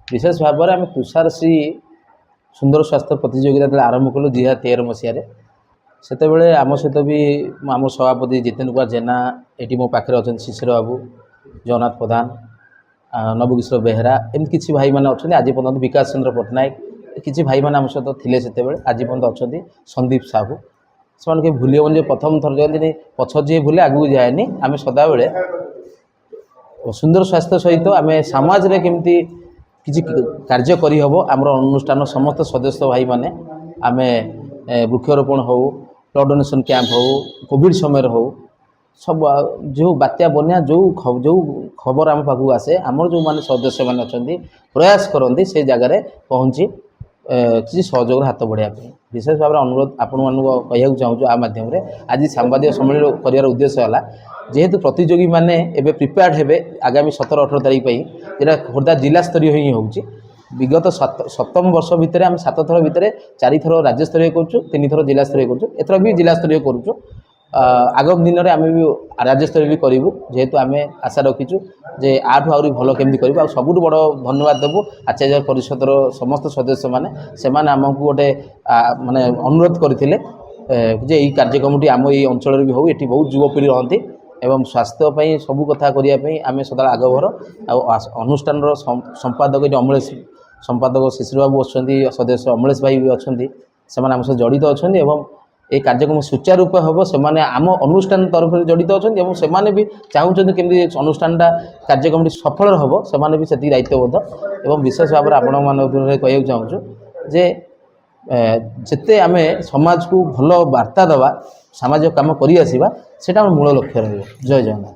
विशेष भाव में आम तुषारश्री सुंदर स्वास्थ्य प्रतियोगिता आरंभ कलु 2013 मसीह से आम सहित भी आम सभापति जितेन्द्र कुमार जेना ये मो पाखे अच्छा शिशिर बाबू जगन्नाथ प्रधान नवकिशोर बेहेरा एमती किसी भाई मैंने अच्छा आज पर्यटन विकास चंद्र पट्टनायक किसी भाई मैंने आम सहित थे से आज पर्यटन अच्छा संदीप साहू से भूल हेन प्रथम थर कहते पछ जी भूले आगू जाएनि आम सदाबले सुंदर स्वास्थ्य सहित आम समाज रे केमती किसी कार्य करहब आमर अनुष्ठान समस्त सदस्य भाई माने आम वृक्षरोपण हो ब्लड डोनेशन कैंप हो कोविड समय हो सब जो बात्या बन्या जो खबर आम पाखु आसे आमर जो माने सदस्य मैंने अच्छा प्रयास करती से जगार पहुँची किसी सहयोग हाथ बढ़ाया विशेष भाव में अनुरोध आपण मानक कहूँ चाहूँ आ माध्यम आज सांबादिक सम्मेलन कर उद्देश्य है जेहेतु प्रतियोगी मैंने एवं प्रिपेयर्ड हेबे आगामी 17-18 तारीख जेटा खोर्धा जिला स्तरीय ही होउची विगत 7 वर्ष भितर आम 7 थर भितर 4 थर राज्य स्तरीय करूँ 3 थर जिला स्तरीय करूँ एथर भी जिला स्तरीय करूँ आगामी दिन में आम भी राज्य स्तरीय भी करूँ जेहेतु आम आशा रखीचु जे आठू आहरी भल केमती करूँ आ सबुठ बड़ धन्यवाद देवु आचार्य परिषदर समस्त सदस्य मैंने आमको गोटे माने अनुरोध करते जे यही कार्यक्रमटी आम ये अंचल भी हो ये बहुत युवपीढ़ी रहती एवं स्वास्थ्य सबू कथा करने आम सदा आगभर अनुष्ठान संपादक जो अमलेश संपादक शिशिर बाबू अच्छा सदस्य अमलेश भाई भी अच्छा से आम सहित जड़ित अच्छा ये कार्यक्रम सुचारूप हम से आम अनुष्ठान तरफ जड़ित अच्छा से भी चाहते केमती अनुष्ठानटा कार्यक्रम सफल हम से भी से दायित्वबोध और विशेष भाव में आपण मान कह चाहूँ जे जिते आम समाज को भल वार्ता दवा सामाजिक काम कर मूल लक्ष्य रही जय जगन्नाथ।